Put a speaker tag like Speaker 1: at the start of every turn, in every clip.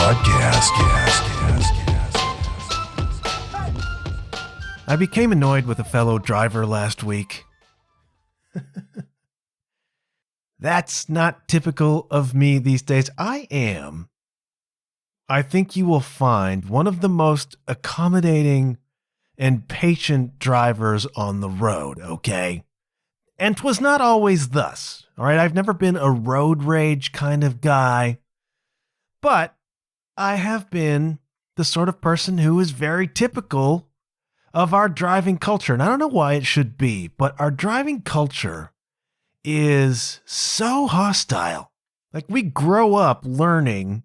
Speaker 1: podcast.
Speaker 2: I became annoyed with a fellow driver last week. That's not typical of me these days. I think you will find one of the most accommodating and patient drivers on the road, okay? And 'twas not always thus, all right? I've never been a road rage kind of guy, but I have been the sort of person who is very typical of our driving culture. And I don't know why it should be, but our driving culture is so hostile. Like, we grow up learning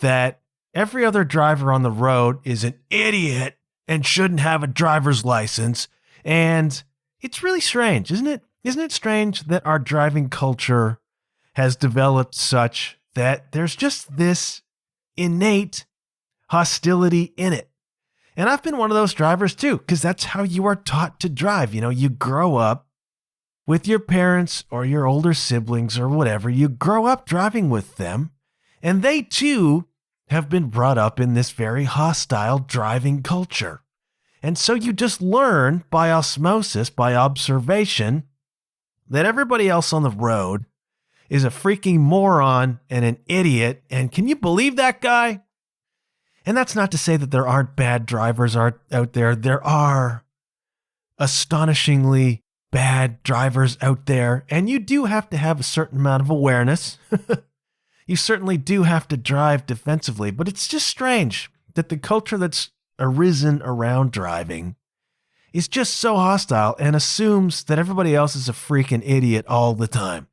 Speaker 2: that every other driver on the road is an idiot and shouldn't have a driver's license. And it's really strange, isn't it? Isn't it strange that our driving culture has developed such that there's just this innate hostility in it? And I've been one of those drivers too, because that's how you are taught to drive. You know, you grow up with your parents or your older siblings or whatever. You grow up driving with them, and they too have been brought up in this very hostile driving culture. And so you just learn by osmosis, by observation, that everybody else on the road is a freaking moron and an idiot. And can you believe that guy? And that's not to say that there aren't bad drivers out there. There are astonishingly bad drivers out there. And you do have to have a certain amount of awareness. You certainly do have to drive defensively. But it's just strange that the culture that's arisen around driving is just so hostile and assumes that everybody else is a freaking idiot all the time.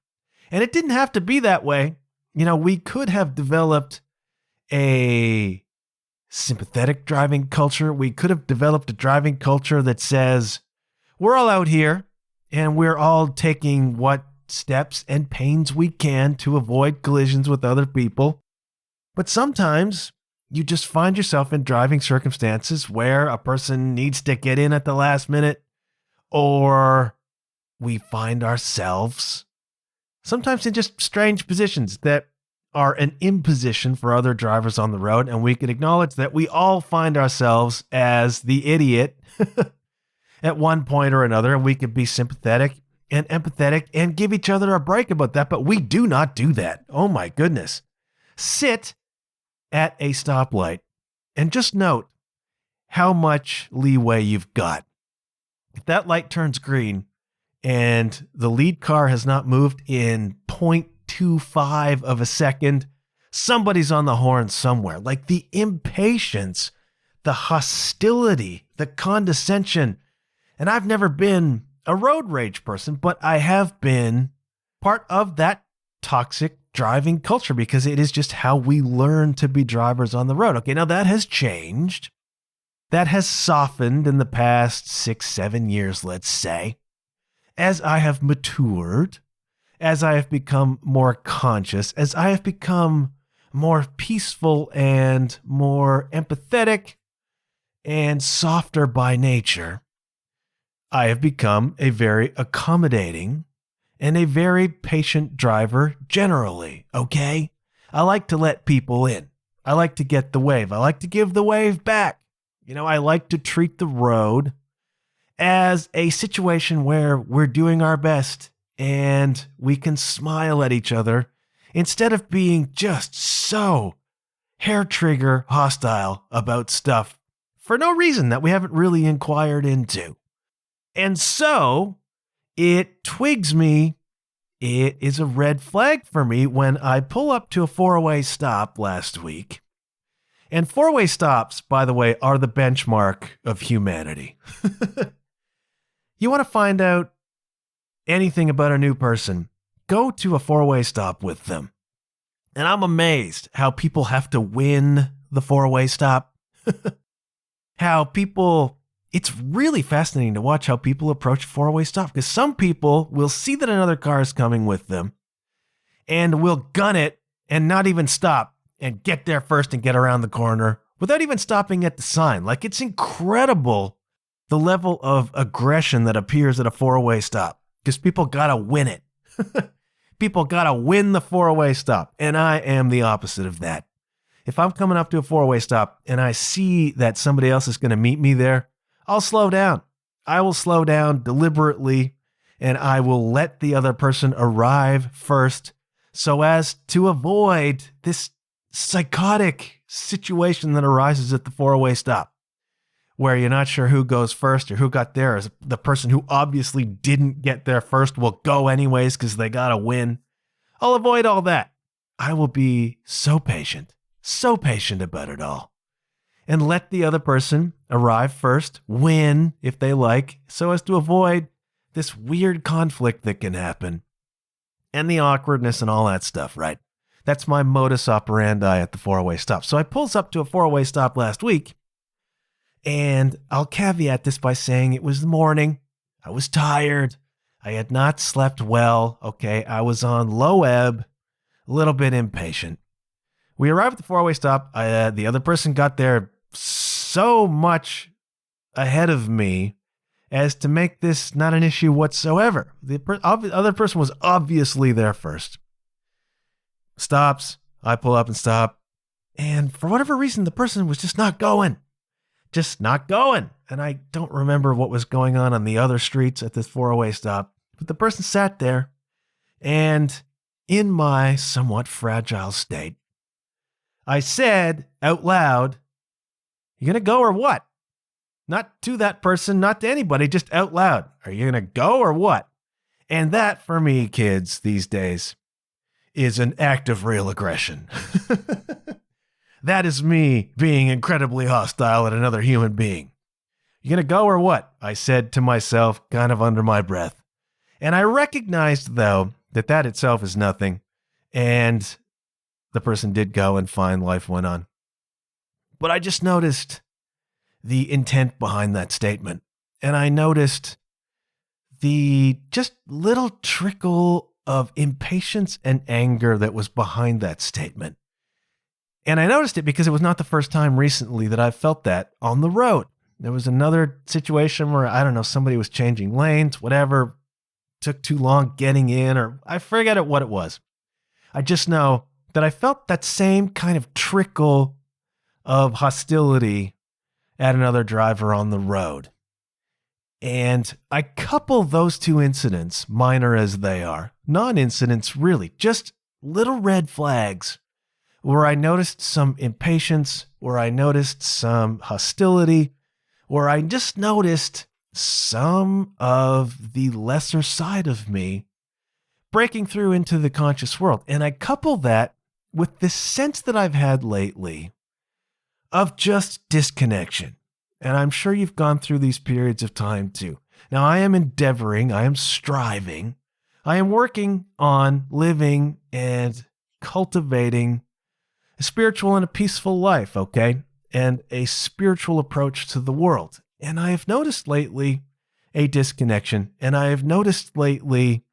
Speaker 2: And it didn't have to be that way. You know, we could have developed a sympathetic driving culture. We could have developed a driving culture that says, we're all out here and we're all taking what steps and pains we can to avoid collisions with other people. But sometimes you just find yourself in driving circumstances where a person needs to get in at the last minute, or we find ourselves sometimes in just strange positions that are an imposition for other drivers on the road. And we can acknowledge that we all find ourselves as the idiot at one point or another, and we can be sympathetic and empathetic and give each other a break about that. But we do not do that. Oh my goodness. Sit at a stoplight and just note how much leeway you've got. If that light turns green and the lead car has not moved in 0.25 of a second, somebody's on the horn somewhere. Like, the impatience, the hostility, the condescension. And I've never been a road rage person, but I have been part of that toxic driving culture because it is just how we learn to be drivers on the road. Okay, now that has changed. That has softened in the past 6-7 years, let's say, as I have matured, as I have become more conscious, as I have become more peaceful and more empathetic and softer by nature. I have become a very accommodating and a very patient driver generally, okay? I like to let people in. I like to get the wave. I like to give the wave back. You know, I like to treat the road as a situation where we're doing our best and we can smile at each other instead of being just so hair trigger hostile about stuff for no reason that we haven't really inquired into. And so it twigs me. It is a red flag for me when I pull up to a four-way stop last week. And four-way stops, by the way, are the benchmark of humanity. You want to find out anything about a new person, go to a four-way stop with them. And I'm amazed how people have to win the four-way stop. How people... It's really fascinating to watch how people approach a four-way stop, because some people will see that another car is coming with them and will gun it and not even stop and get there first and get around the corner without even stopping at the sign. Like, it's incredible the level of aggression that appears at a four-way stop, because people got to win it. People got to win the four-way stop. And I am the opposite of that. If I'm coming up to a four-way stop and I see that somebody else is going to meet me there, I'll slow down. I will slow down deliberately, and I will let the other person arrive first so as to avoid this psychotic situation that arises at the four-way stop, where you're not sure who goes first or who got there. As the person who obviously didn't get there first will go anyways because they got to win. I'll avoid all that. I will be so patient about it all, and let the other person arrive first, win if they like, so as to avoid this weird conflict that can happen and the awkwardness and all that stuff, right? That's my modus operandi at the four-way stop. So I pulls up to a four-way stop last week, and I'll caveat this by saying it was the morning. I was tired. I had not slept well. Okay, I was on low ebb, a little bit impatient. We arrived at the four-way stop. The other person got there so much ahead of me as to make this not an issue whatsoever. The other person was obviously there first. Stops. I pull up and stop. And for whatever reason, the person was just not going. And I don't remember what was going on the other streets at this four-way stop. But the person sat there, and in my somewhat fragile state, I said out loud, "You gonna go or what?" Not to that person, not to anybody, just out loud. "Are you gonna go or what?" And that, for me, kids, these days, is an act of real aggression. That is me being incredibly hostile at another human being. "You gonna go or what?" I said to myself, kind of under my breath. And I recognized, though, that itself is nothing. And the person did go, and fine, life went on. But I just noticed the intent behind that statement. And I noticed the just little trickle of impatience and anger that was behind that statement. And I noticed it because it was not the first time recently that I've felt that on the road. There was another situation where, I don't know, somebody was changing lanes, whatever, took too long getting in, or I forget what it was. I just know that I felt that same kind of trickle of hostility at another driver on the road. And I couple those two incidents, minor as they are, non-incidents really, just little red flags, where I noticed some impatience, where I noticed some hostility, where I just noticed some of the lesser side of me breaking through into the conscious world. And I couple that with this sense that I've had lately of just disconnection. And I'm sure you've gone through these periods of time too. Now, I am endeavoring, I am striving, I am working on living and cultivating a spiritual and a peaceful life, okay? And a spiritual approach to the world. And I have noticed lately a disconnection, and I have noticed lately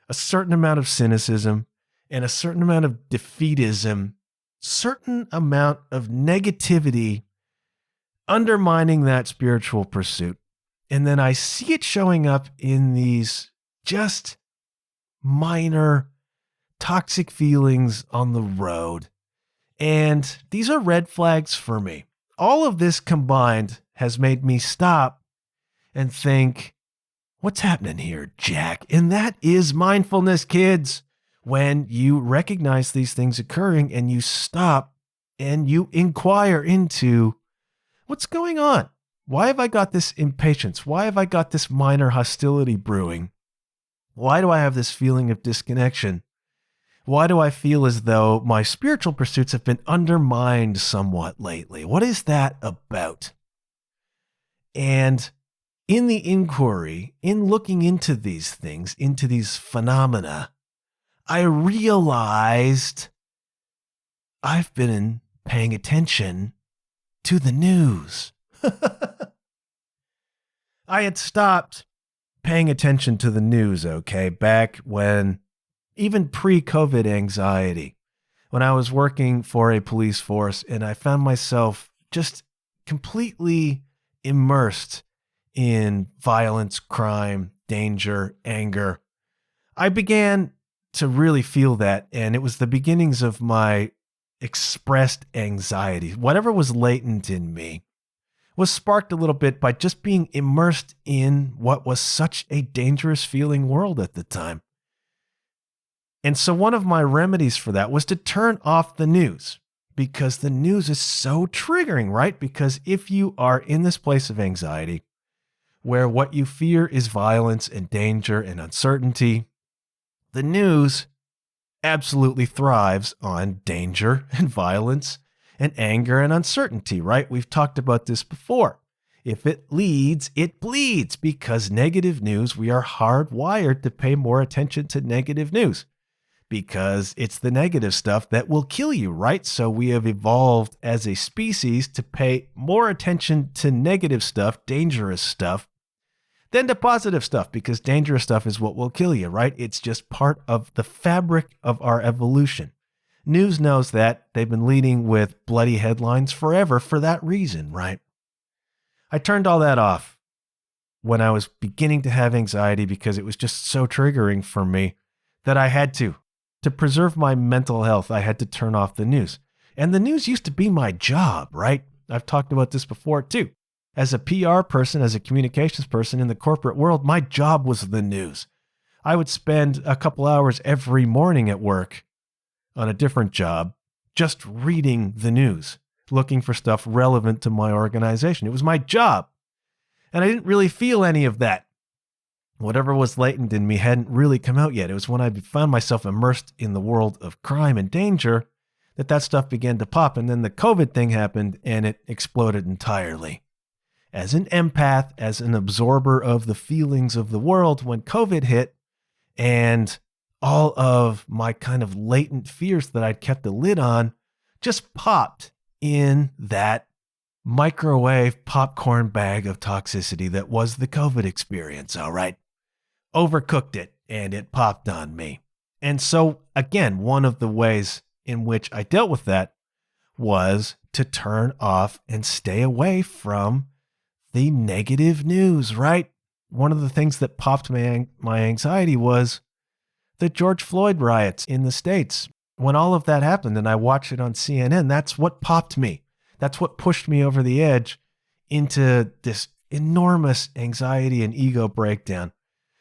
Speaker 2: a certain amount of cynicism and a certain amount of defeatism, certain amount of negativity undermining that spiritual pursuit. And then I see it showing up in these just minor toxic feelings on the road. And these are red flags for me. All of this combined has made me stop and think, what's happening here, Jack? And that is mindfulness, kids. When you recognize these things occurring and you stop and you inquire into what's going on. Why have I got this impatience? Why have I got this minor hostility brewing? Why do I have this feeling of disconnection? Why do I feel as though my spiritual pursuits have been undermined somewhat lately? What is that about? And in the inquiry, in looking into these things, into these phenomena, I realized I've been paying attention to the news. I had stopped paying attention to the news, okay, back when, even pre-COVID anxiety, when I was working for a police force and I found myself just completely immersed in violence, crime, danger, anger. I began to really feel that, and it was the beginnings of my expressed anxiety, whatever was latent in me, was sparked a little bit by just being immersed in what was such a dangerous feeling world at the time. And so one of my remedies for that was to turn off the news, because the news is so triggering, right? Because if you are in this place of anxiety where what you fear is violence and danger and uncertainty, the news absolutely thrives on danger and violence and anger and uncertainty, right? We've talked about this before. If it leads, it bleeds, because negative news, we are hardwired to pay more attention to negative news, because it's the negative stuff that will kill you, right? So we have evolved as a species to pay more attention to negative stuff, dangerous stuff, than to positive stuff, because dangerous stuff is what will kill you, right? It's just part of the fabric of our evolution. News knows that. They've been leading with bloody headlines forever for that reason, right? I turned all that off when I was beginning to have anxiety, because it was just so triggering for me that I had to preserve my mental health, I had to turn off the news. And the news used to be my job, right? I've talked about this before too. As a PR person, as a communications person in the corporate world, my job was the news. I would spend a couple hours every morning at work on a different job just reading the news, looking for stuff relevant to my organization. It was my job. And I didn't really feel any of that. Whatever was latent in me hadn't really come out yet. It was when I found myself immersed in the world of crime and danger that stuff began to pop. And then the COVID thing happened and it exploded entirely. As an empath, as an absorber of the feelings of the world, when COVID hit and all of my kind of latent fears that I'd kept a lid on just popped in that microwave popcorn bag of toxicity that was the COVID experience, all right? Overcooked it and it popped on me. And so, again, one of the ways in which I dealt with that was to turn off and stay away from the negative news, right? One of the things that popped my anxiety was the George Floyd riots in the States. When all of that happened and I watched it on CNN, that's what popped me. That's what pushed me over the edge into this enormous anxiety and ego breakdown,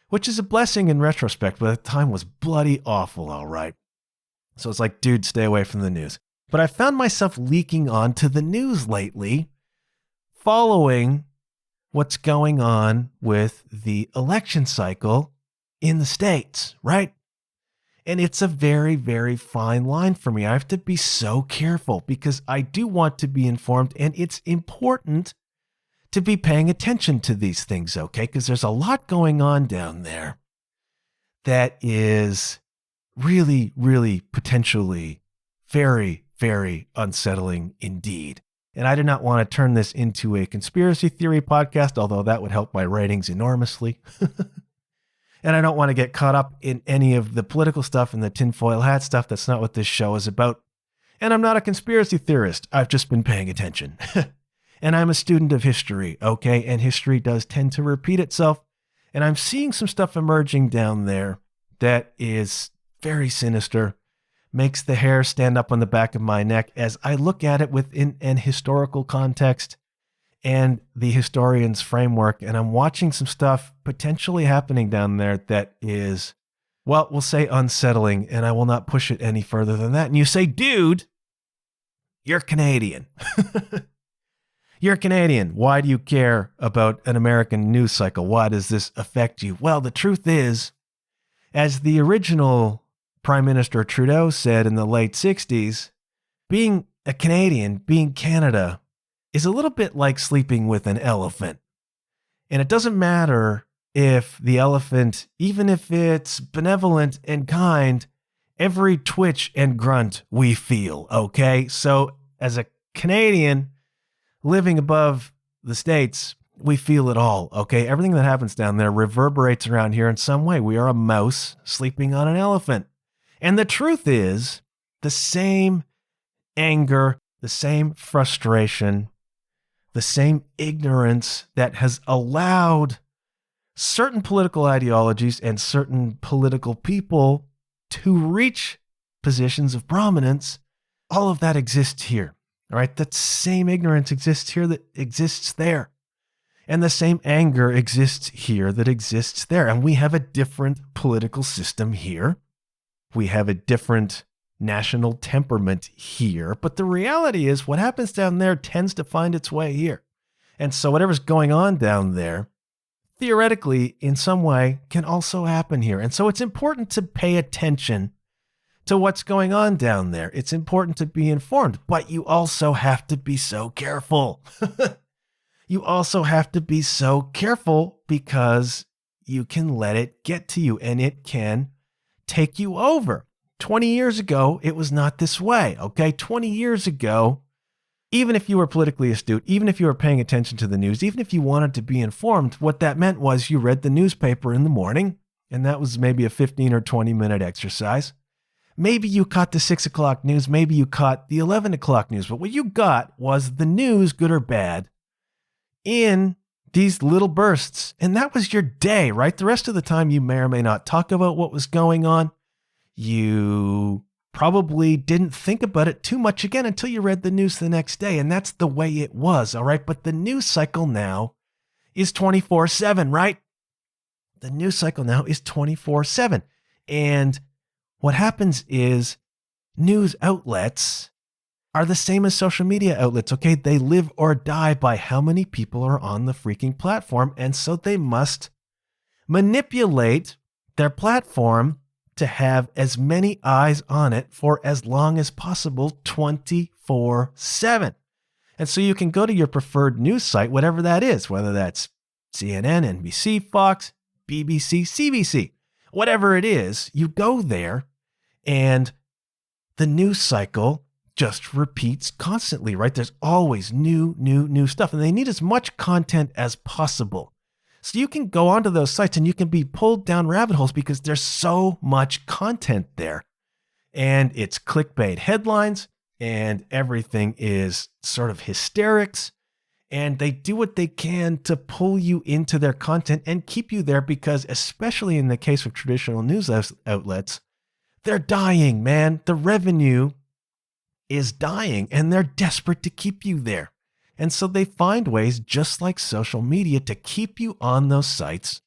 Speaker 2: which is a blessing in retrospect, but at the time was bloody awful, all right? So it's like, dude, stay away from the news. But I found myself leaking onto the news lately, following what's going on with the election cycle in the States, right? And it's a very, very fine line for me. I have to be so careful because I do want to be informed, and it's important to be paying attention to these things, okay? Because there's a lot going on down there that is really, really potentially very, very unsettling indeed. And I do not want to turn this into a conspiracy theory podcast, although that would help my ratings enormously. And I don't want to get caught up in any of the political stuff and the tinfoil hat stuff. That's not what this show is about. And I'm not a conspiracy theorist. I've just been paying attention. And I'm a student of history, okay? And history does tend to repeat itself. And I'm seeing some stuff emerging down there that is very sinister, makes the hair stand up on the back of my neck as I look at it within an historical context and the historian's framework. And I'm watching some stuff potentially happening down there that is, well, we'll say unsettling, and I will not push it any further than that. And you say, dude, you're Canadian. You're Canadian. Why do you care about an American news cycle? Why does this affect you? Well, the truth is, as the original Prime Minister Trudeau said in the late 60s, being a Canadian, being Canada, is a little bit like sleeping with an elephant. And it doesn't matter if the elephant, even if it's benevolent and kind, every twitch and grunt we feel, okay? So as a Canadian living above the States, we feel it all, okay? Everything that happens down there reverberates around here in some way. We are a mouse sleeping on an elephant. And the truth is, the same anger, the same frustration, the same ignorance that has allowed certain political ideologies and certain political people to reach positions of prominence all of that exists here. All right. That same ignorance exists here that exists there. And the same anger exists here that exists there. And we have a different political system here. We have a different national temperament here. But the reality is what happens down there tends to find its way here. And so whatever's going on down there, theoretically, in some way, can also happen here. And so it's important to pay attention to what's going on down there. It's important to be informed, but you also have to be so careful. You also have to be so careful because you can let it get to you and it can take you over. 20 years ago, it was not this way, okay? 20 years ago, even if you were politically astute, even if you were paying attention to the news, even if you wanted to be informed, what that meant was you read the newspaper in the morning, and that was maybe a 15 or 20-minute exercise. Maybe you caught the 6 o'clock news, maybe you caught the 11 o'clock news, but what you got was the news, good or bad, in these little bursts. And that was your day, right? The rest of the time, you may or may not talk about what was going on. You probably didn't think about it too much again until you read the news the next day. And that's the way it was, all right? But the news cycle now is 24/7, right? The news cycle now is 24/7. And what happens is news outlets are the same as social media outlets, okay? They live or die by how many people are on the freaking platform. And so they must manipulate their platform to have as many eyes on it for as long as possible, 24/7. And so you can go to your preferred news site, whatever that is, whether that's CNN, NBC, Fox, BBC, CBC, whatever it is, you go there and the news cycle just repeats constantly, right? There's always new stuff, and they need as much content as possible. So you can go onto those sites and you can be pulled down rabbit holes because there's so much content there. And it's clickbait headlines and everything is sort of hysterics. And they do what they can to pull you into their content and keep you there because, especially in the case of traditional news outlets, they're dying, man. The revenue is dying and they're desperate to keep you there. And so they find ways, just like social media, to keep you on those sites,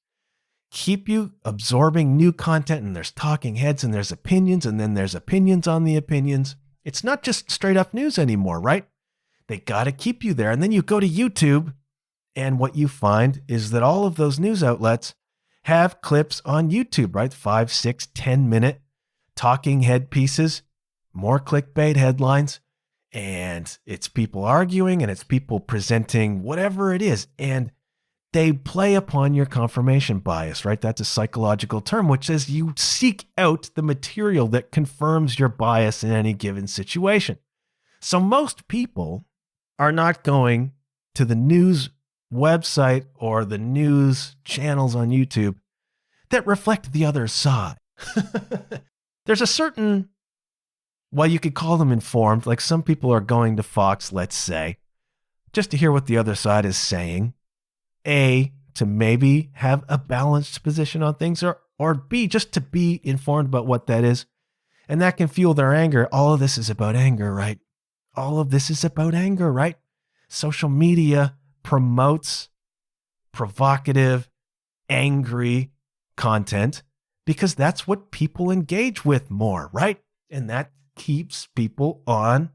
Speaker 2: keep you absorbing new content, and there's talking heads and there's opinions, and then there's opinions on the opinions. It's not just straight up news anymore, right? They got to keep you there. And then you go to YouTube, and what you find is that all of those news outlets have clips on YouTube, right? 5, 6, 10-minute talking head pieces, more clickbait headlines. And it's people arguing and it's people presenting whatever it is. And they play upon your confirmation bias, right? That's a psychological term, which says you seek out the material that confirms your bias in any given situation. So most people are not going to the news website or the news channels on YouTube that reflect the other side. There's a certain, well, you could call them informed. Like some people are going to Fox, let's say, just to hear what the other side is saying. A, to maybe have a balanced position on things, or B, just to be informed about what that is. And that can fuel their anger. All of this is about anger, right? All of this is about anger, right? Social media promotes provocative, angry content because that's what people engage with more, right? And that keeps people on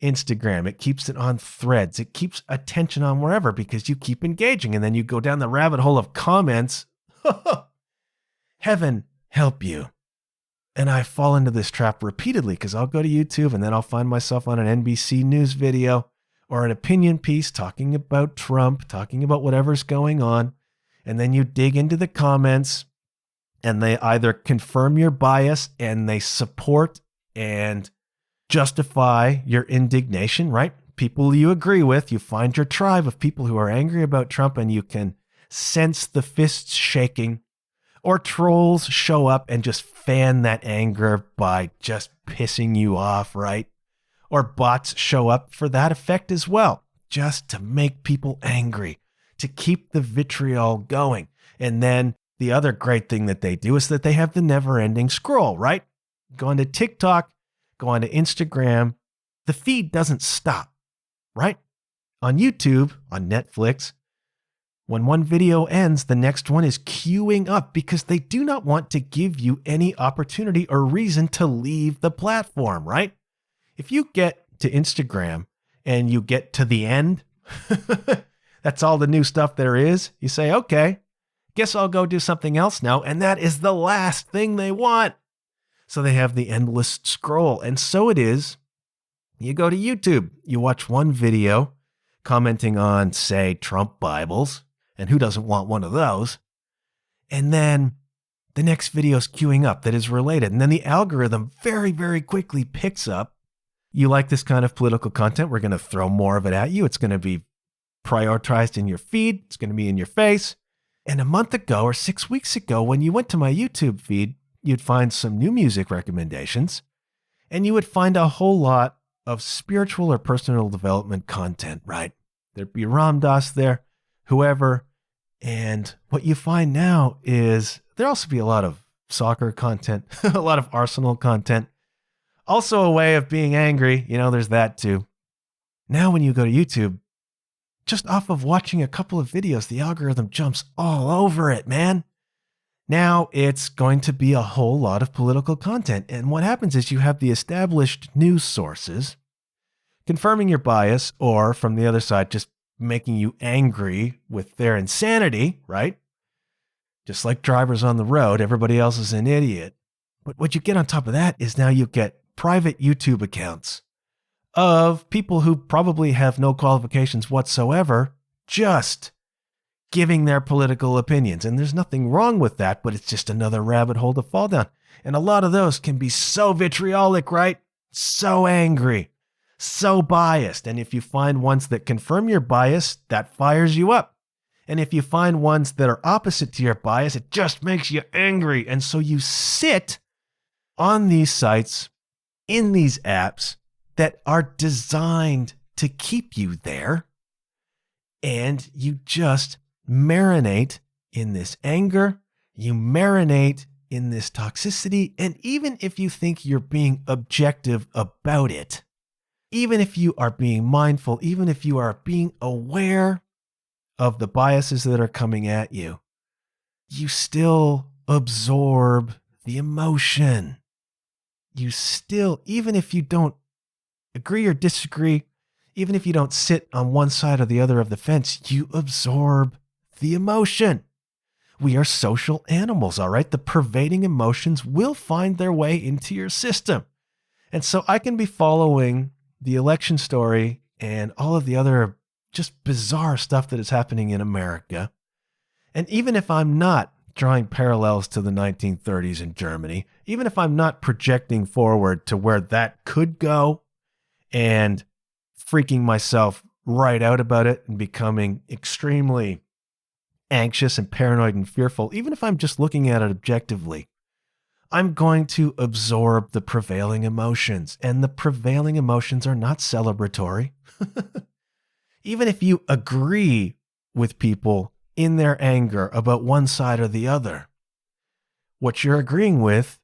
Speaker 2: Instagram. It keeps it on Threads. It keeps attention on wherever because you keep engaging. And then you go down the rabbit hole of comments. Heaven help you. And I fall into this trap repeatedly because I'll go to YouTube and then I'll find myself on an NBC News video or an opinion piece talking about Trump, talking about whatever's going on. And then you dig into the comments and they either confirm your bias and they support and justify your indignation, right? People you agree with, you find your tribe of people who are angry about Trump and you can sense the fists shaking. Or trolls show up and just fan that anger by just pissing you off, right? Or bots show up for that effect as well, just to make people angry, to keep the vitriol going. And then the other great thing that they do is that they have the never-ending scroll, right? Go onto TikTok, go onto Instagram, the feed doesn't stop, right? On YouTube, on Netflix, when one video ends, the next one is queuing up because they do not want to give you any opportunity or reason to leave the platform, right? If you get to Instagram and you get to the end, that's all the new stuff there is. You say, okay, guess I'll go do something else now. And that is the last thing they want. So they have the endless scroll. And so it is. You go to YouTube, you watch one video commenting on, say, Trump Bibles. And who doesn't want one of those? And then the next video is queuing up that is related. And then the algorithm very, very quickly picks up. You like this kind of political content? We're going to throw more of it at you. It's going to be prioritized in your feed. It's going to be in your face. And a month ago or 6 weeks ago, when you went to my YouTube feed, you'd find some new music recommendations. And you would find a whole lot of spiritual or personal development content, right? There'd be Ram Dass there, whoever. And what you find now is there'll also be a lot of soccer content, a lot of Arsenal content. Also a way of being angry. There's that too. Now when you go to YouTube, just off of watching a couple of videos, the algorithm jumps all over it, man. Now it's going to be a whole lot of political content. And what happens is you have the established news sources confirming your bias, or from the other side, just making you angry with their insanity, right? Just like drivers on the road, everybody else is an idiot. But what you get on top of that is now you get private YouTube accounts of people who probably have no qualifications whatsoever, just giving their political opinions. And there's nothing wrong with that, but it's just another rabbit hole to fall down. And a lot of those can be so vitriolic, right? So angry, so biased. And if you find ones that confirm your bias, that fires you up. And if you find ones that are opposite to your bias, it just makes you angry. And so you sit on these sites, in these apps that are designed to keep you there. And you just marinate in this anger. You marinate in this toxicity. And even if you think you're being objective about it, even if you are being mindful, even if you are being aware of the biases that are coming at you, you still absorb the emotion. You still, even if you don't agree or disagree, even if you don't sit on one side or the other of the fence, you absorb the emotion. We are social animals, all right? The pervading emotions will find their way into your system. And so I can be following the election story and all of the other just bizarre stuff that is happening in America. And even if I'm not drawing parallels to the 1930s in Germany, even if I'm not projecting forward to where that could go and freaking myself right out about it and becoming extremely anxious and paranoid and fearful, even if I'm just looking at it objectively, I'm going to absorb the prevailing emotions. And the prevailing emotions are not celebratory. Even if you agree with people in their anger about one side or the other, what you're agreeing with,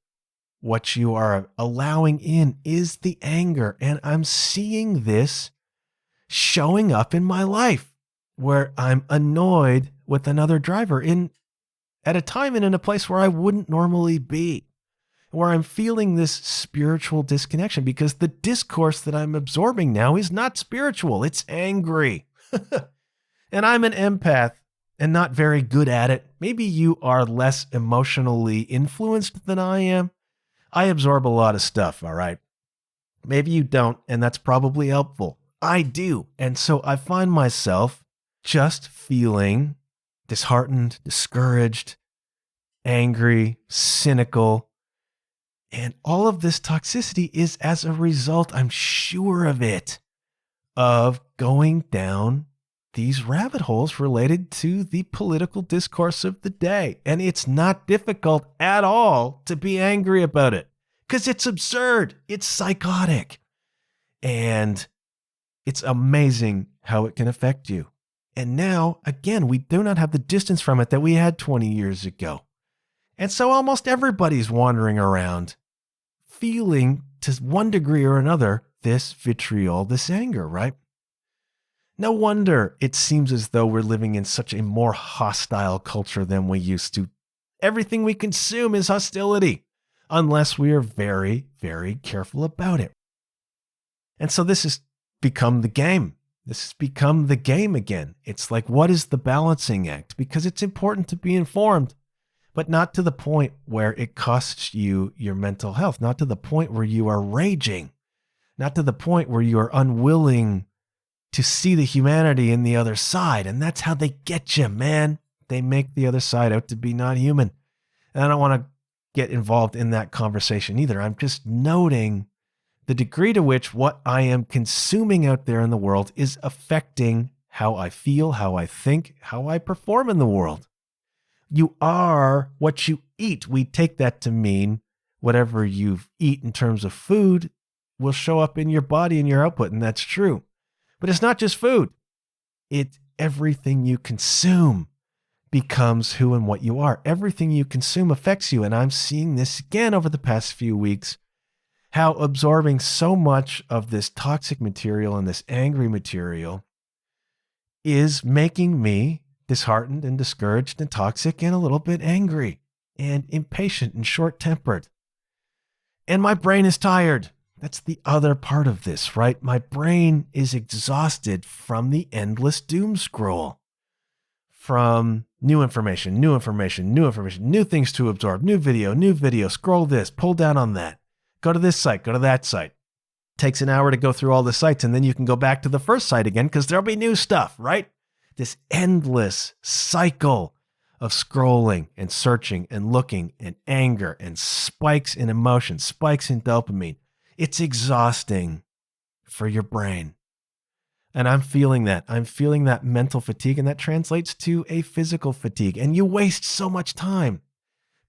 Speaker 2: what you are allowing in is the anger. And I'm seeing this showing up in my life where I'm annoyed with another driver at a time and in a place where I wouldn't normally be, where I'm feeling this spiritual disconnection because the discourse that I'm absorbing now is not spiritual. It's angry. And I'm an empath and not very good at it. Maybe you are less emotionally influenced than I am. I absorb a lot of stuff, all right? Maybe you don't, and that's probably helpful. I do. And so I find myself just feeling disheartened, discouraged, angry, cynical. And all of this toxicity is as a result, I'm sure of it, of going down these rabbit holes related to the political discourse of the day. And it's not difficult at all to be angry about it because it's absurd. It's psychotic. And it's amazing how it can affect you. And now, again, we do not have the distance from it that we had 20 years ago. And so almost everybody's wandering around feeling to one degree or another this vitriol, this anger, right? No wonder it seems as though we're living in such a more hostile culture than we used to. Everything we consume is hostility, unless we are very, very careful about it. And so this has become the game. This has become the game again. It's like, what is the balancing act? Because it's important to be informed, but not to the point where it costs you your mental health, not to the point where you are raging, not to the point where you are unwilling to see the humanity in the other side. And that's how they get you, man. They make the other side out to be not human. And I don't want to get involved in that conversation either. I'm just noting the degree to which what I am consuming out there in the world is affecting how I feel, how I think, how I perform in the world. You are what you eat. We take that to mean whatever you eat in terms of food will show up in your body and your output, and that's true. But it's not just food. It's everything you consume becomes who and what you are. Everything you consume affects you, and I'm seeing this again over the past few weeks, how absorbing so much of this toxic material and this angry material is making me disheartened and discouraged and toxic and a little bit angry and impatient and short-tempered. And my brain is tired. That's the other part of this, right? My brain is exhausted from the endless doom scroll, from new information, new things to absorb, new video, scroll this, pull down on that, go to this site, go to that site. Takes an hour to go through all the sites, and then you can go back to the first site again because there'll be new stuff, right? This endless cycle of scrolling and searching and looking and anger and spikes in emotion, spikes in dopamine. It's exhausting for your brain. And I'm feeling that. I'm feeling that mental fatigue, and that translates to a physical fatigue. And you waste so much time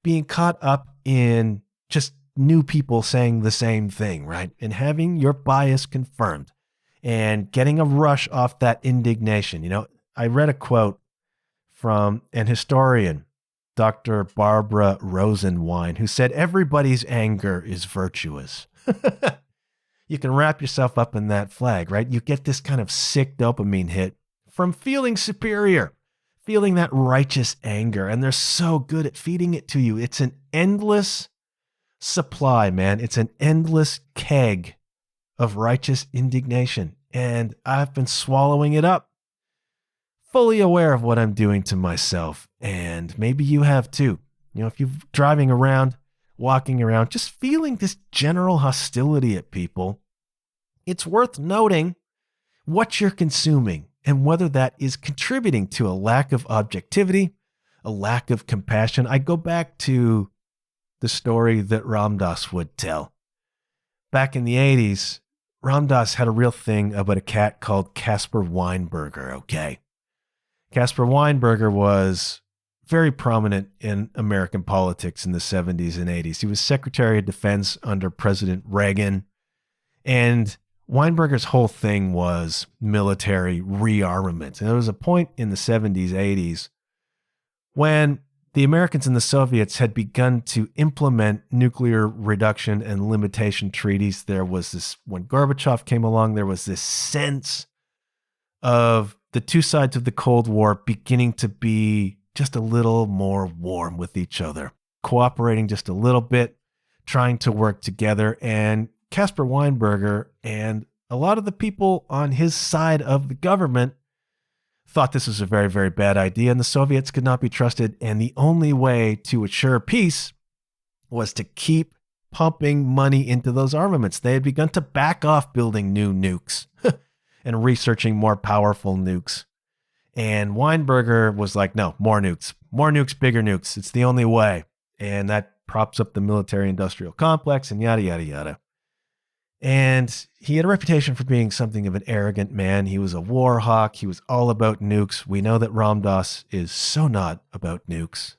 Speaker 2: being caught up in just new people saying the same thing, right? And having your bias confirmed and getting a rush off that indignation. You know, I read a quote from an historian, Dr. Barbara Rosenwein, who said, everybody's anger is virtuous. You can wrap yourself up in that flag, right? You get this kind of sick dopamine hit from feeling superior, feeling that righteous anger, and they're so good at feeding it to you. It's an endless supply, man. It's an endless keg of righteous indignation, and I've been swallowing it up, fully aware of what I'm doing to myself, and maybe you have too. You know, if you're driving around, walking around, just feeling this general hostility at people, it's worth noting what you're consuming and whether that is contributing to a lack of objectivity, a lack of compassion. I go back to the story that Ram Dass would tell. Back in the 80s, Ram Dass had a real thing about a cat called Caspar Weinberger, okay? Caspar Weinberger was very prominent in American politics in the 70s and 80s. He was Secretary of Defense under President Reagan. And Weinberger's whole thing was military rearmament. And there was a point in the 70s, 80s, when the Americans and the Soviets had begun to implement nuclear reduction and limitation treaties. There was this, when Gorbachev came along, there was this sense of the two sides of the Cold War beginning to be just a little more warm with each other, cooperating just a little bit, trying to work together. And Caspar Weinberger and a lot of the people on his side of the government thought this was a very, very bad idea, and the Soviets could not be trusted. And the only way to assure peace was to keep pumping money into those armaments. They had begun to back off building new nukes and researching more powerful nukes. And Weinberger was like, no, more nukes, bigger nukes. It's the only way. And that props up the military-industrial complex and yada, yada, yada. And he had a reputation for being something of an arrogant man. He was a war hawk. He was all about nukes. We know that Ram Dass is so not about nukes.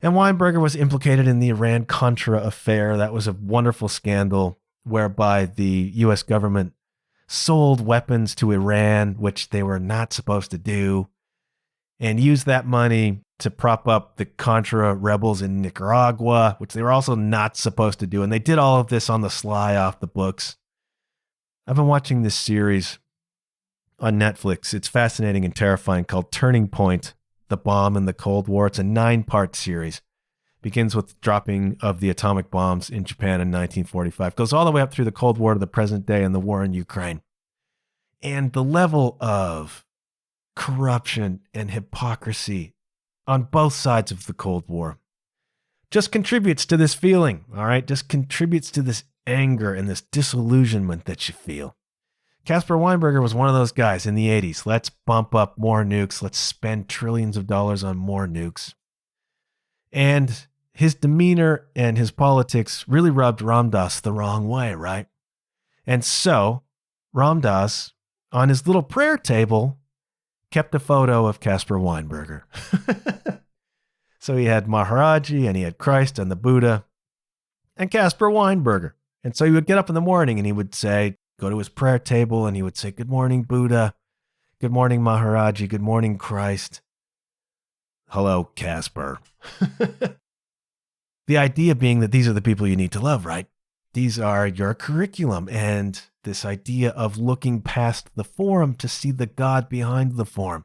Speaker 2: And Weinberger was implicated in the Iran-Contra affair. That was a wonderful scandal whereby the U.S. government sold weapons to Iran, which they were not supposed to do. and use that money to prop up the Contra rebels in Nicaragua, which they were also not supposed to do. And they did all of this on the sly off the books. I've been watching this series on Netflix. It's fascinating and terrifying, called Turning Point, The Bomb in the Cold War. It's a 9-part series. Begins with the dropping of the atomic bombs in Japan in 1945. Goes all the way up through the Cold War to the present day and the war in Ukraine. And the level of corruption and hypocrisy on both sides of the Cold War just contributes to this feeling, all right? Just contributes to this anger and this disillusionment that you feel. Caspar Weinberger was one of those guys in the 80s. Let's bump up more nukes. Let's spend trillions of dollars on more nukes. And his demeanor and his politics really rubbed Ram Dass the wrong way, right? And so Ram Dass, on his little prayer table, kept a photo of Caspar Weinberger. So he had Maharaji and he had Christ and the Buddha and Caspar Weinberger. And so he would get up in the morning and he would say, go to his prayer table and he would say, good morning, Buddha. Good morning, Maharaji. Good morning, Christ. Hello, Caspar. The idea being that these are the people you need to love, right? These are your curriculum, and this idea of looking past the form to see the God behind the form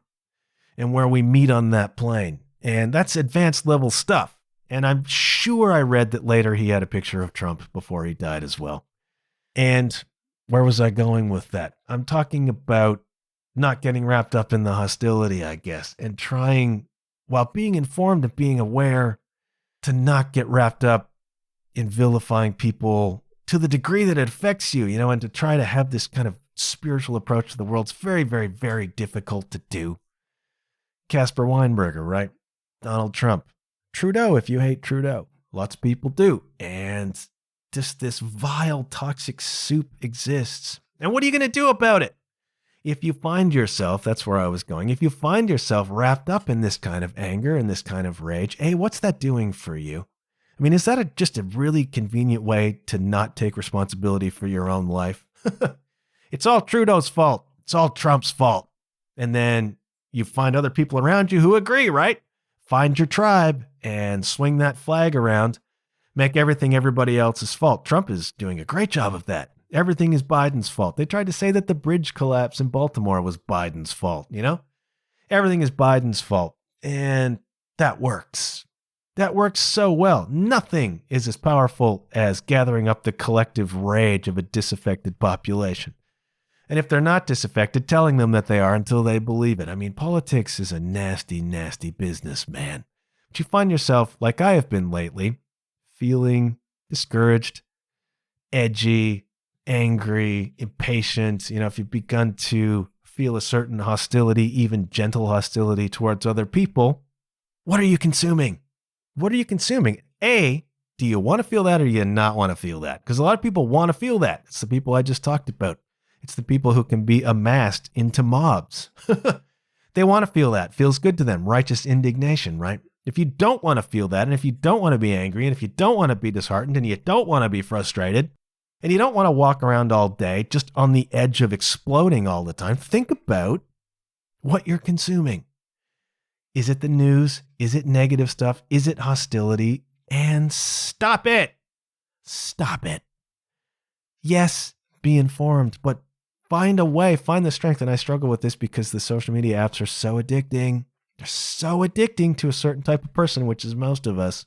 Speaker 2: and where we meet on that plane. And that's advanced level stuff. And I'm sure I read that later he had a picture of Trump before he died as well. And where was I going with that? I'm talking about not getting wrapped up in the hostility, I guess, and trying, while being informed and being aware, to not get wrapped up in vilifying people to the degree that it affects you, and to try to have this kind of spiritual approach to the world. It's very, very, very difficult to do. Caspar Weinberger, right? Donald Trump. Trudeau, if you hate Trudeau. Lots of people do. And just this vile, toxic soup exists. And what are you going to do about it? If you find yourself, that's where I was going, if you find yourself wrapped up in this kind of anger and this kind of rage, what's that doing for you? I mean, is that just a really convenient way to not take responsibility for your own life? It's all Trudeau's fault. It's all Trump's fault. And then you find other people around you who agree, right? Find your tribe and swing that flag around. Make everything everybody else's fault. Trump is doing a great job of that. Everything is Biden's fault. They tried to say that the bridge collapse in Baltimore was Biden's fault, Everything is Biden's fault. And that works. That works so well. Nothing is as powerful as gathering up the collective rage of a disaffected population. And if they're not disaffected, telling them that they are until they believe it. I mean, politics is a nasty, nasty business, man. But you find yourself, like I have been lately, feeling discouraged, edgy, angry, impatient. If you've begun to feel a certain hostility, even gentle hostility towards other people, what are you consuming? What are you consuming? A, do you want to feel that or do you not want to feel that? Because a lot of people want to feel that. It's the people I just talked about. It's the people who can be amassed into mobs. They want to feel that. Feels good to them. Righteous indignation, right? If you don't want to feel that, and if you don't want to be angry, and if you don't want to be disheartened, and you don't want to be frustrated, and you don't want to walk around all day just on the edge of exploding all the time, think about what you're consuming. Is it the news? Is it negative stuff? Is it hostility? And stop it. Stop it. Yes, be informed, but find a way, find the strength. And I struggle with this because the social media apps are so addicting. They're so addicting to a certain type of person, which is most of us.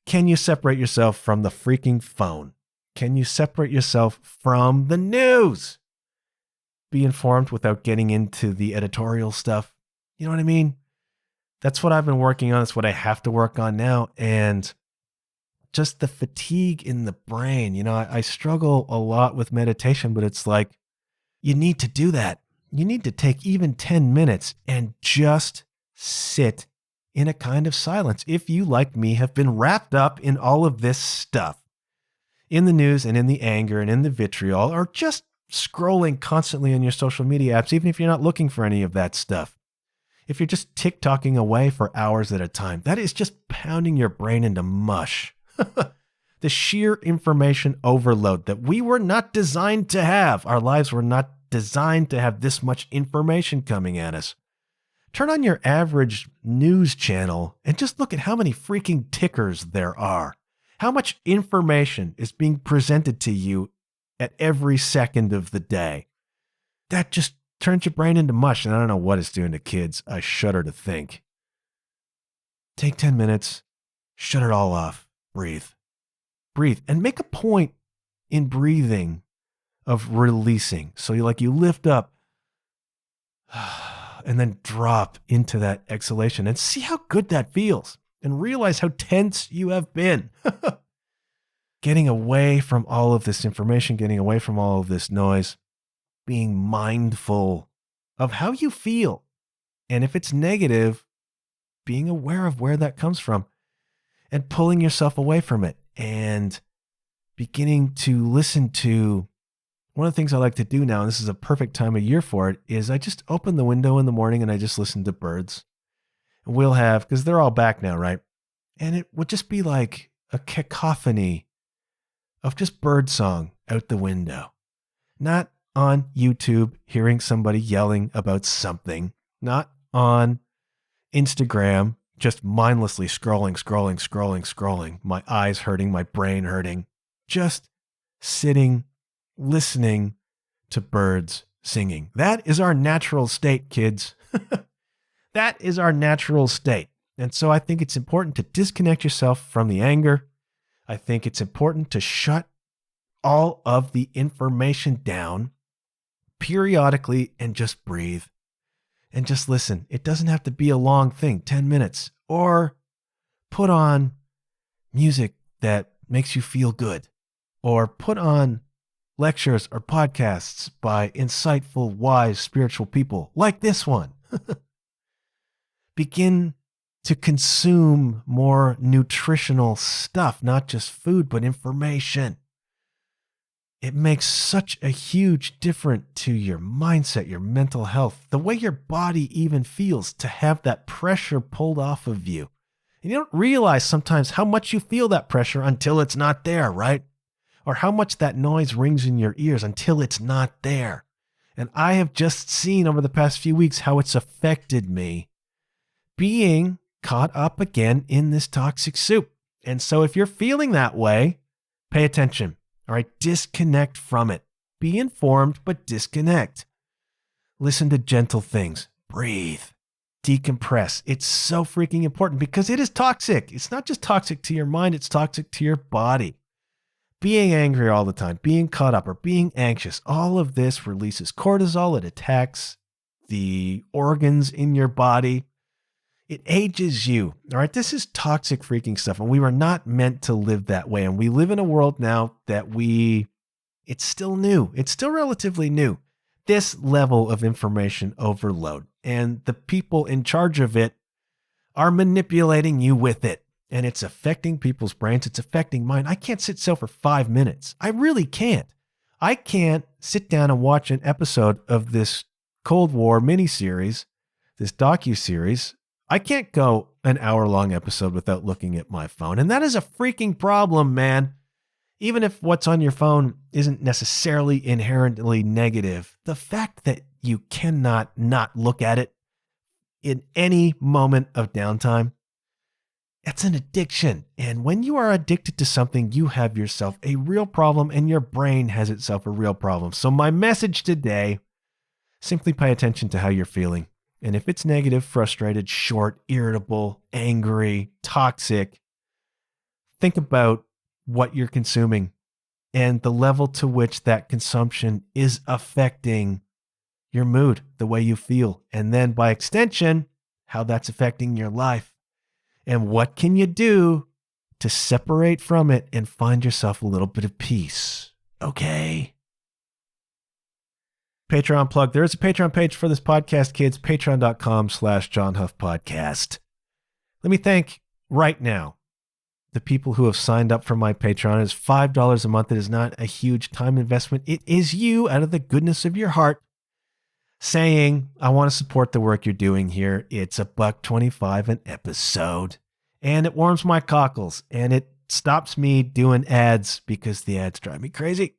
Speaker 2: Can you separate yourself from the freaking phone? Can you separate yourself from the news? Be informed without getting into the editorial stuff. You know what I mean? That's what I've been working on. That's what I have to work on now. And just the fatigue in the brain. I struggle a lot with meditation, but it's like, you need to do that. You need to take even 10 minutes and just sit in a kind of silence. If you, like me, have been wrapped up in all of this stuff, in the news and in the anger and in the vitriol, or just scrolling constantly on your social media apps, even if you're not looking for any of that stuff. If you're just tick-tocking away for hours at a time, that is just pounding your brain into mush. The sheer information overload that we were not designed to have. Our lives were not designed to have this much information coming at us. Turn on your average news channel and just look at how many freaking tickers there are. How much information is being presented to you at every second of the day. That just turns your brain into mush, and I don't know what it's doing to kids. I shudder to think. Take 10 minutes, shut it all off, breathe. Breathe, and make a point in breathing of releasing. So you lift up and then drop into that exhalation and see how good that feels and realize how tense you have been. Getting away from all of this information, getting away from all of this noise, being mindful of how you feel. And if it's negative, being aware of where that comes from and pulling yourself away from it and beginning to listen to. One of the things I like to do now, and this is a perfect time of year for it, is I just open the window in the morning and I just listen to birds. And we'll have, because they're all back now, right? And it would just be like a cacophony of just bird song out the window. Not on YouTube hearing somebody yelling about something. Not on Instagram just mindlessly scrolling. My eyes hurting, my brain hurting. Just sitting, listening to birds singing. That is our natural state, kids. That is our natural state. And so I think it's important to disconnect yourself from the anger. I think it's important to shut all of the information down periodically and just breathe and just listen. It doesn't have to be a long thing, 10 minutes, or put on music that makes you feel good, or put on lectures or podcasts by insightful, wise, spiritual people like this one. Begin to consume more nutritional stuff, not just food, but information. It makes such a huge difference to your mindset, your mental health, the way your body even feels to have that pressure pulled off of you. And you don't realize sometimes how much you feel that pressure until it's not there, right? Or how much that noise rings in your ears until it's not there. And I have just seen over the past few weeks how it's affected me being caught up again in this toxic soup. And so if you're feeling that way, pay attention. All right, disconnect from it. Be informed, but disconnect. Listen to gentle things. Breathe. Decompress. It's so freaking important because it is toxic. It's not just toxic to your mind, it's toxic to your body. Being angry all the time, being caught up, or being anxious, all of this releases cortisol. It attacks the organs in your body. It ages you. All right, this is toxic freaking stuff, and we were not meant to live that way. And we live in a world now that it's still new. It's still relatively new. This level of information overload, and the people in charge of it are manipulating you with it. And it's affecting people's brains. It's affecting mine. I can't sit still for 5 minutes. I really can't. I can't sit down and watch an episode of this Cold War miniseries, this docuseries. I can't go an hour-long episode without looking at my phone. And that is a freaking problem, man. Even if what's on your phone isn't necessarily inherently negative, the fact that you cannot not look at it in any moment of downtime, it's an addiction. And when you are addicted to something, you have yourself a real problem and your brain has itself a real problem. So my message today, simply pay attention to how you're feeling. And if it's negative, frustrated, short, irritable, angry, toxic, think about what you're consuming and the level to which that consumption is affecting your mood, the way you feel, and then by extension, how that's affecting your life. And what can you do to separate from it and find yourself a little bit of peace? Okay. Patreon plug. There is a Patreon page for this podcast, kids. Patreon.com/John Huff Podcast. Let me thank right now the people who have signed up for my Patreon. It is $5 a month. It is not a huge time investment. It is you, out of the goodness of your heart, saying, I want to support the work you're doing here. It's $1.25 an episode. And it warms my cockles. And it stops me doing ads because the ads drive me crazy.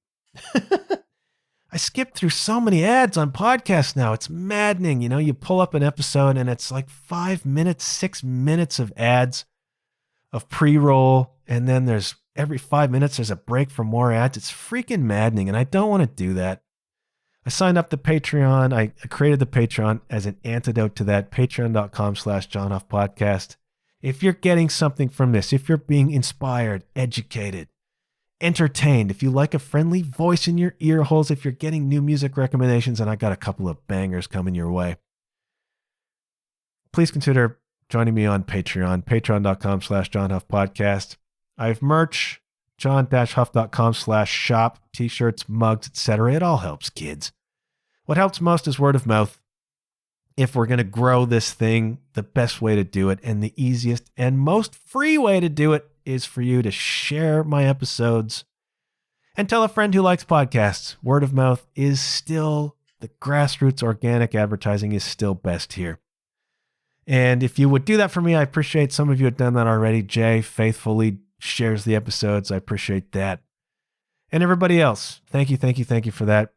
Speaker 2: I skip through so many ads on podcasts now. It's maddening. You know, you pull up an episode and it's like 5 minutes, 6 minutes of ads of pre-roll. And then there's every 5 minutes, there's a break for more ads. It's freaking maddening. And I don't want to do that. I signed up to Patreon. I created the Patreon as an antidote to that. Patreon.com/JohnHuffPodcast. If you're getting something from this, if you're being inspired, educated, entertained, if you like a friendly voice in your ear holes, if you're getting new music recommendations, and I got a couple of bangers coming your way, please consider joining me on Patreon, patreon.com/JohnHuffPodcast. I have merch, john-huff.com/shop, t-shirts, mugs, etc. It all helps, kids. What helps most is word of mouth. If we're going to grow this thing, the best way to do it and the easiest and most free way to do it is for you to share my episodes and tell a friend who likes podcasts. Word of mouth is still, the grassroots organic advertising is still best here. And if you would do that for me, I appreciate. Some of you have done that already. Jay faithfully shares the episodes. I appreciate that. And everybody else, thank you for that.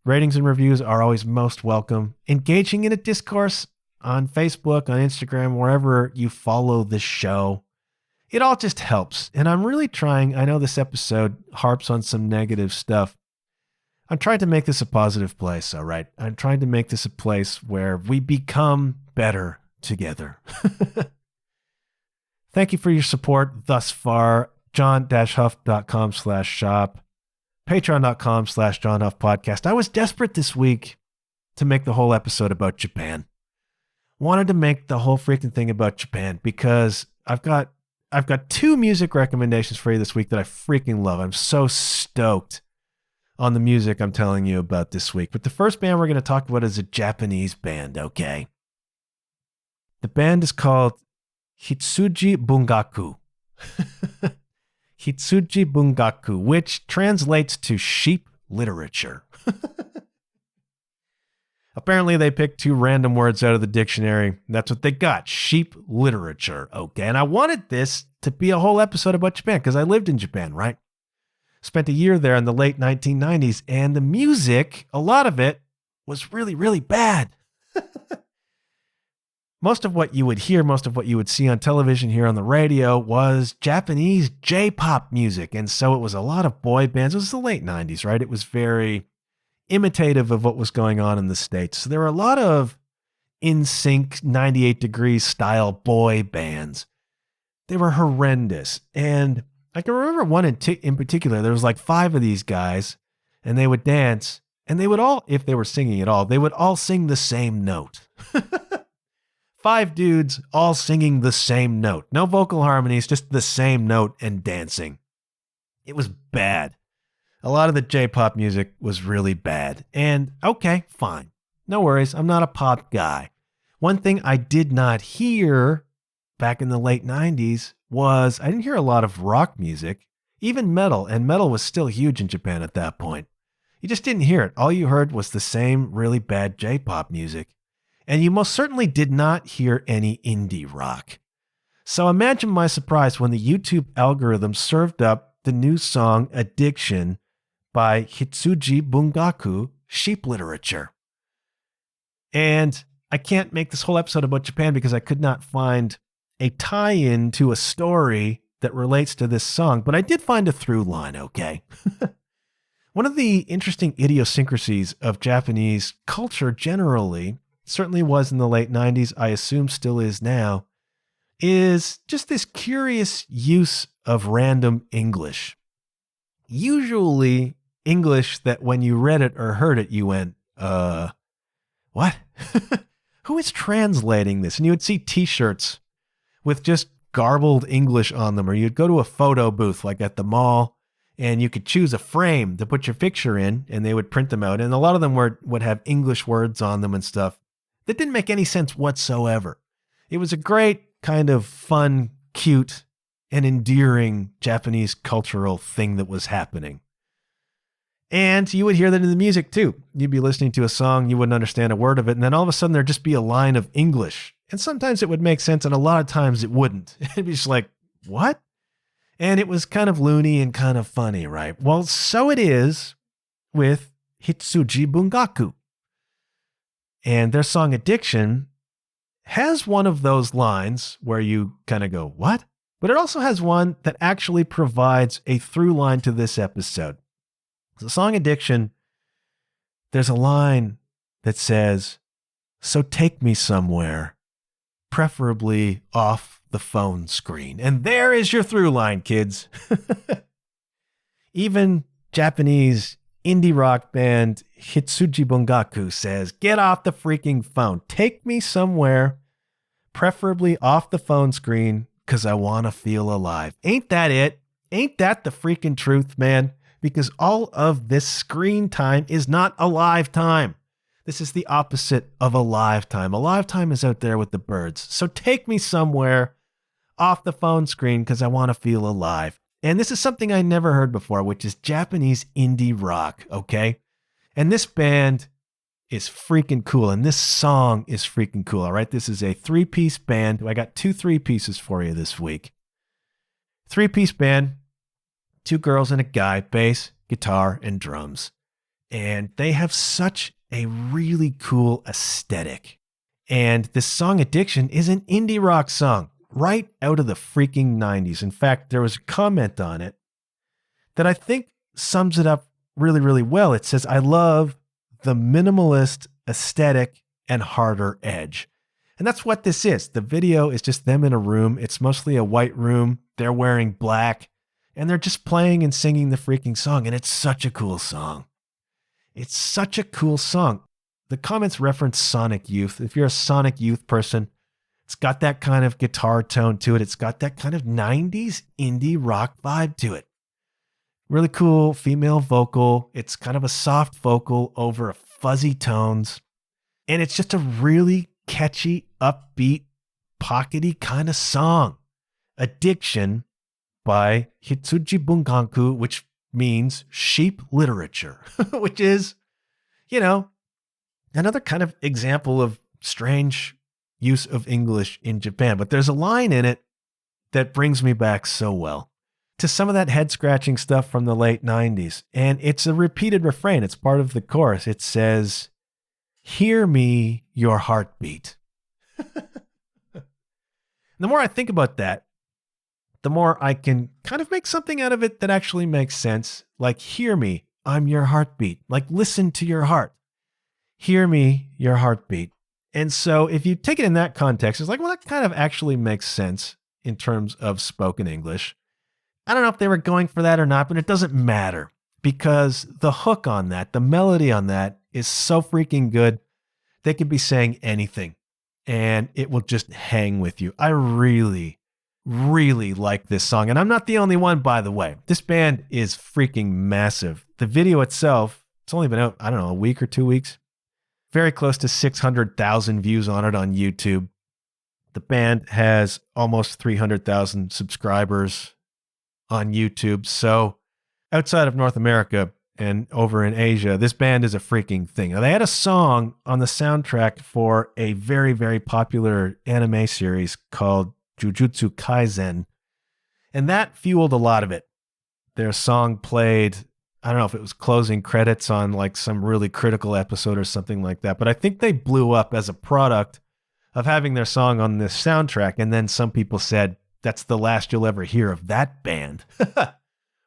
Speaker 2: Ratings and reviews are always most welcome. Engaging in a discourse on Facebook, on Instagram, wherever you follow the show. It all just helps. And I'm really trying, I know this episode harps on some negative stuff. I'm trying to make this a positive place, all right? I'm trying to make this a place where we become better together. Thank you for your support thus far. john-huff.com/shop. Patreon.com/JohnHuffPodcast. I was desperate this week to make the whole episode about Japan. Wanted to make the whole freaking thing about Japan because I've got 2 music recommendations for you this week that I freaking love. I'm so stoked on the music I'm telling you about this week. But the first band we're going to talk about is a Japanese band, okay? The band is called Hitsuji Bungaku. Hitsuji Bungaku, which translates to sheep literature. Apparently, they picked 2 random words out of the dictionary. That's what they got, sheep literature. Okay, and I wanted this to be a whole episode about Japan because I lived in Japan, right? Spent a year there in the late 1990s, and the music, a lot of it, was really, really bad. Most of what you would hear, most of what you would see on television here on the radio was Japanese J-pop music. And so it was a lot of boy bands. It was the late 90s, right? It was very imitative of what was going on in the States. So there were a lot of in-sync 98 Degrees style boy bands. They were horrendous. And I can remember one in particular. There was like 5 of these guys, and they would dance, and they would all, if they were singing at all, they would all sing the same note. 5 dudes all singing the same note. No vocal harmonies, just the same note and dancing. It was bad. A lot of the J-pop music was really bad. And okay, fine. No worries. I'm not a pop guy. One thing I did not hear back in the late 90s was I didn't hear a lot of rock music, even metal. And metal was still huge in Japan at that point. You just didn't hear it. All you heard was the same really bad J-pop music. And you most certainly did not hear any indie rock. So imagine my surprise when the YouTube algorithm served up the new song Addiction by Hitsuji Bungaku, sheep literature. And I can't make this whole episode about Japan because I could not find a tie-in to a story that relates to this song, but I did find a through line, okay? One of the interesting idiosyncrasies of Japanese culture generally, certainly was in the late 90s, I assume still is now, is just this curious use of random English. Usually English that when you read it or heard it, you went, what? Who is translating this? And you would see t-shirts with just garbled English on them, or you'd go to a photo booth like at the mall, and you could choose a frame to put your picture in, and they would print them out. And a lot of them would have English words on them and stuff that didn't make any sense whatsoever. It was a great kind of fun, cute, and endearing Japanese cultural thing that was happening. And you would hear that in the music too. You'd be listening to a song, you wouldn't understand a word of it, and then all of a sudden there'd just be a line of English. And sometimes it would make sense, and a lot of times it wouldn't. It'd be just like, what? And it was kind of loony and kind of funny, right? Well, so it is with Hitsuji Bungaku. And their song Addiction has one of those lines where you kind of go, what? But it also has one that actually provides a through line to this episode. The song Addiction, there's a line that says, "So take me somewhere, preferably off the phone screen." And there is your through line, kids. Even Japanese indie rock band Hitsuji Bungaku says, "Get off the freaking phone. Take me somewhere, preferably off the phone screen, because I want to feel alive." Ain't that it? Ain't that the freaking truth, man? Because all of this screen time is not alive time. This is the opposite of alive time. Alive time is out there with the birds. So take me somewhere off the phone screen because I want to feel alive. And this is something I never heard before, which is Japanese indie rock, okay? And this band is freaking cool, and this song is freaking cool, all right? This is a three-piece band. I got 2 3-pieces for you this week. 3-piece band, 2 girls and a guy, bass, guitar, and drums. And they have such a really cool aesthetic. And this song Addiction is an indie rock song right out of the freaking 90s. In fact, there was a comment on it that I think sums it up really, really well. It says, "I love the minimalist aesthetic and harder edge." And that's what this is. The video is just them in a room. It's mostly a white room. They're wearing black and they're just playing and singing the freaking song. And it's such a cool song. It's such a cool song. The comments reference Sonic Youth. If you're a Sonic Youth person, it's got that kind of guitar tone to it. It's got that kind of 90s indie rock vibe to it. Really cool female vocal. It's kind of a soft vocal over fuzzy tones. And it's just a really catchy, upbeat, pockety kind of song. Addiction by Hitsuji Bungaku, which means sheep literature, which is, another kind of example of strange use of English in Japan. But there's a line in it that brings me back so well to some of that head-scratching stuff from the late 90s. And it's a repeated refrain. It's part of the chorus. It says, "Hear me, your heartbeat." The more I think about that, the more I can kind of make something out of it that actually makes sense. Like, hear me, I'm your heartbeat. Like, listen to your heart. Hear me, your heartbeat. And so if you take it in that context, it's like, well, that kind of actually makes sense in terms of spoken English. I don't know if they were going for that or not, but it doesn't matter because the hook on that, the melody on that is so freaking good. They could be saying anything and it will just hang with you. I really, really like this song. And I'm not the only one, by the way. This band is freaking massive. The video itself, it's only been out, I don't know, a week or 2 weeks. Very close to 600,000 views on it on YouTube. The band has almost 300,000 subscribers on YouTube. So outside of North America and over in Asia, this band is a freaking thing. Now, they had a song on the soundtrack for a very, very popular anime series called Jujutsu Kaisen, and that fueled a lot of it. Their song played, I don't know if it was closing credits on like some really critical episode or something like that, but I think they blew up as a product of having their song on this soundtrack. And then some people said, that's the last you'll ever hear of that band.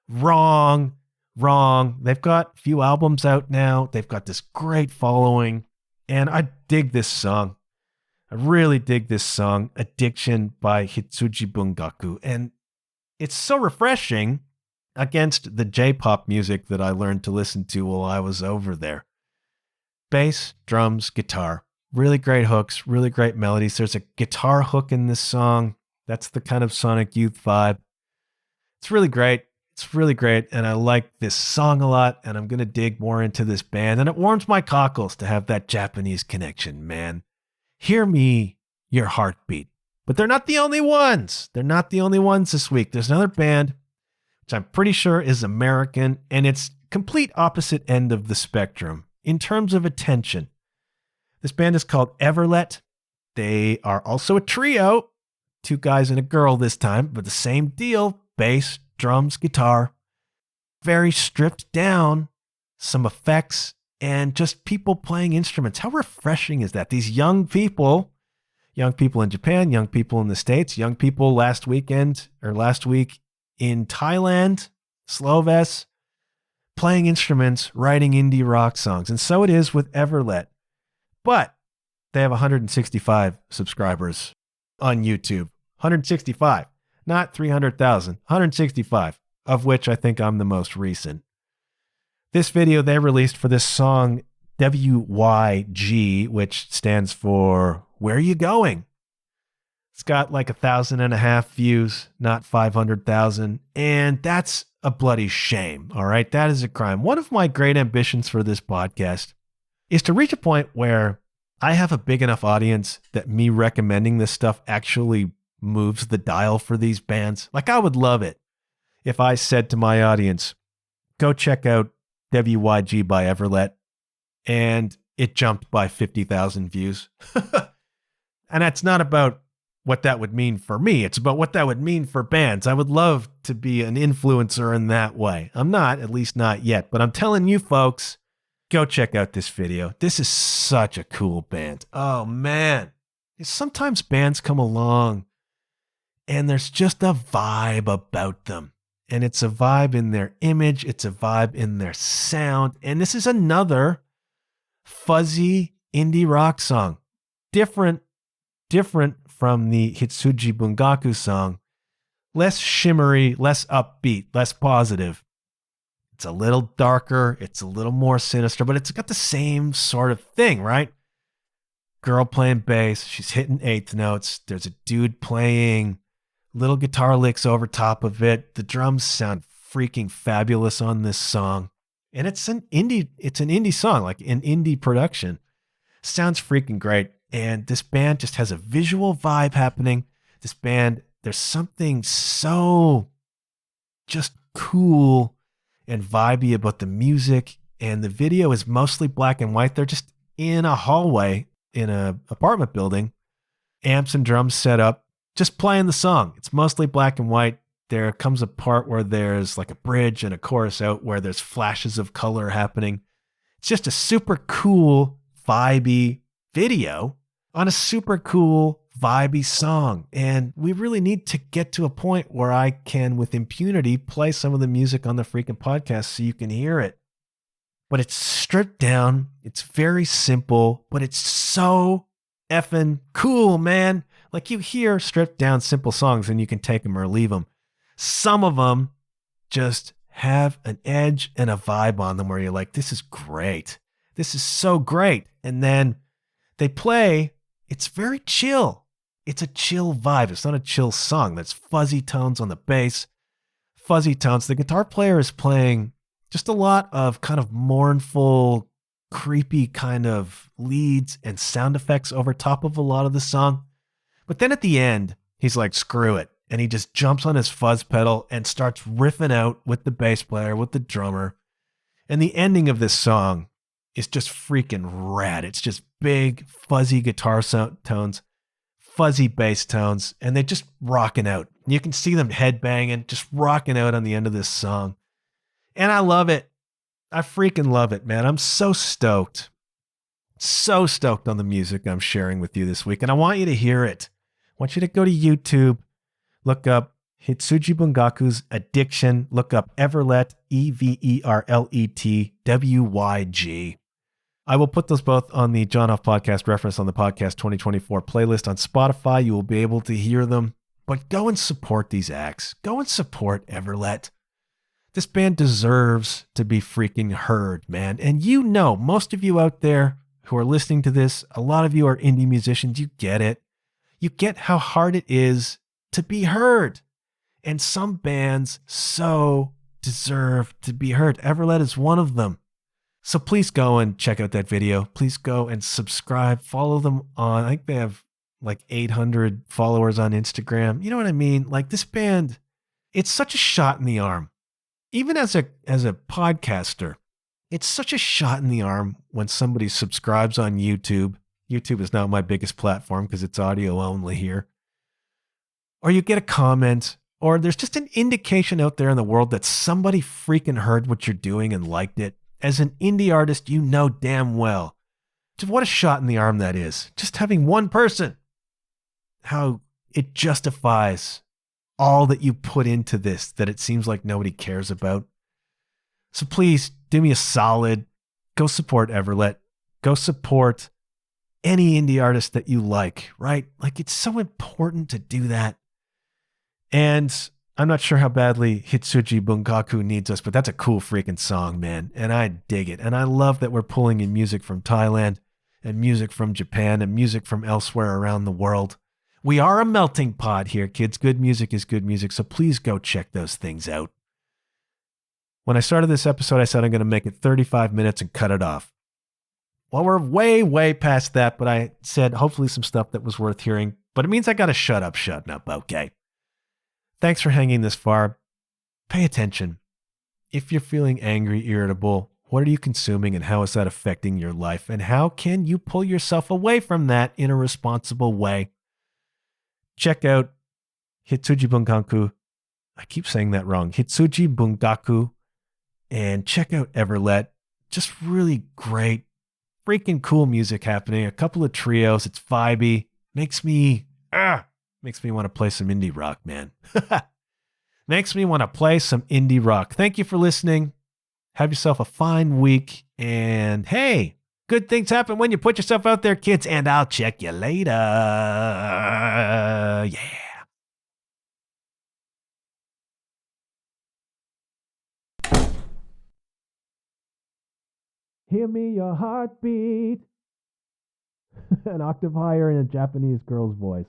Speaker 2: Wrong. They've got a few albums out now. They've got this great following. And I dig this song. I really dig this song, Addiction by Hitsuji Bungaku. And it's so refreshing against the J-pop music that I learned to listen to while I was over there. Bass, drums, guitar. Really great hooks, really great melodies. There's a guitar hook in this song. That's the kind of Sonic Youth vibe. It's really great. It's really great. And I like this song a lot. And I'm going to dig more into this band. And it warms my cockles to have that Japanese connection, man. Hear me, your heartbeat. But they're not the only ones. They're not the only ones this week. There's another band, which I'm pretty sure is American. And it's complete opposite end of the spectrum in terms of attention. This band is called Everlet. They are also a trio. 2 guys and a girl this time, but the same deal. Bass, drums, guitar. Very stripped down. Some effects and just people playing instruments. How refreshing is that? These young people in Japan, young people in the States, young people last week in Thailand, Sloves, playing instruments, writing indie rock songs. And so it is with Everlet. But they have 165 subscribers on YouTube. 165, not 300,000, 165, of which I think I'm the most recent. This video they released for this song WYG, which stands for Where You Going? It's got like 1,500 views, not 500,000. And that's a bloody shame. All right. That is a crime. One of my great ambitions for this podcast is to reach a point where I have a big enough audience that me recommending this stuff actually moves the dial for these bands. Like, I would love it if I said to my audience, go check out WYG by Everlet, and it jumped by 50,000 views. And that's not about what that would mean for me. It's about what that would mean for bands. I would love to be an influencer in that way. I'm not, at least not yet, but I'm telling you folks, go check out this video. This is such a cool band. Oh man. Sometimes bands come along and there's just a vibe about them. And it's a vibe in their image. It's a vibe in their sound. And this is another fuzzy indie rock song. Different from the Hitsuji Bungaku song. Less shimmery, less upbeat, less positive. It's a little darker. It's a little more sinister, but it's got the same sort of thing, right? Girl playing bass. She's hitting eighth notes. There's a dude playing little guitar licks over top of it. The drums sound freaking fabulous on this song. And it's an indie song, like an indie production. Sounds freaking great. And this band just has a visual vibe happening. This band, there's something so just cool and vibey about the music. And the video is mostly black and white. They're just in a hallway in an apartment building, amps and drums set up, just playing the song. It's mostly black and white. There comes a part where there's like a bridge and a chorus out where there's flashes of color happening. It's just a super cool, vibey video on a super cool, vibey song. And we really need to get to a point where I can, with impunity, play some of the music on the freaking podcast so you can hear it. But it's stripped down. It's very simple, but it's so effing cool, man. Like, you hear stripped down simple songs and you can take them or leave them. Some of them just have an edge and a vibe on them where you're like, this is great. This is so great. And then they play, it's very chill. It's a chill vibe. It's not a chill song. There's fuzzy tones on the bass, fuzzy tones. The guitar player is playing just a lot of kind of mournful, creepy kind of leads and sound effects over top of a lot of the song. But then at the end, he's like, screw it. And he just jumps on his fuzz pedal and starts riffing out with the bass player, with the drummer. And the ending of this song is just freaking rad. It's just big, fuzzy guitar tones, fuzzy bass tones, and they're just rocking out. You can see them headbanging, just rocking out on the end of this song. And I love it. I freaking love it, man. I'm so stoked. So stoked on the music I'm sharing with you this week. And I want you to hear it. I want you to go to YouTube, look up Hitsuji Bungaku's Addiction, look up Everlet, Everlet, WYG. I will put those both on the John Off Podcast reference on the Podcast 2024 playlist on Spotify. You will be able to hear them. But go and support these acts. Go and support Everlet. This band deserves to be freaking heard, man. And you know, most of you out there who are listening to this, a lot of you are indie musicians. You get it. You get how hard it is to be heard. And some bands so deserve to be heard. Everlet is one of them. So please go and check out that video. Please go and subscribe. Follow them on, I think they have like 800 followers on Instagram. You know what I mean? Like, this band, it's such a shot in the arm. Even as a podcaster, it's such a shot in the arm when somebody subscribes on YouTube. YouTube is not my biggest platform because it's audio only here. Or you get a comment, or there's just an indication out there in the world that somebody freaking heard what you're doing and liked it. as an indie artist, you know damn well just what a shot in the arm that is. Just having one person, how it justifies all that you put into this that it seems like nobody cares about. So please do me a solid. Go support Everlet. Go support any indie artist that you like, right? Like, it's so important to do that. And I'm not sure how badly Hitsuji Bungaku needs us, but that's a cool freaking song, man. And I dig it. And I love that we're pulling in music from Thailand and music from Japan and music from elsewhere around the world. We are a melting pot here, kids. Good music is good music, so please go check those things out. When I started this episode, I said I'm going to make it 35 minutes and cut it off. Well, we're way, way past that, but I said hopefully some stuff that was worth hearing. But it means I got to shut up, okay? Thanks for hanging this far. Pay attention. If you're feeling angry, irritable, what are you consuming and how is that affecting your life? And how can you pull yourself away from that in a responsible way? Check out Hitsuji Bungaku. I keep saying that wrong. Hitsuji Bungaku. And check out Everlet. Just really great, freaking cool music happening. A couple of trios. It's vibey. Makes me want to play some indie rock, man. Makes me want to play some indie rock. Thank you for listening. Have yourself a fine week. And hey, good things happen when you put yourself out there, kids. And I'll check you later. Yeah. Hear me, your heartbeat. An octave higher in a Japanese girl's voice.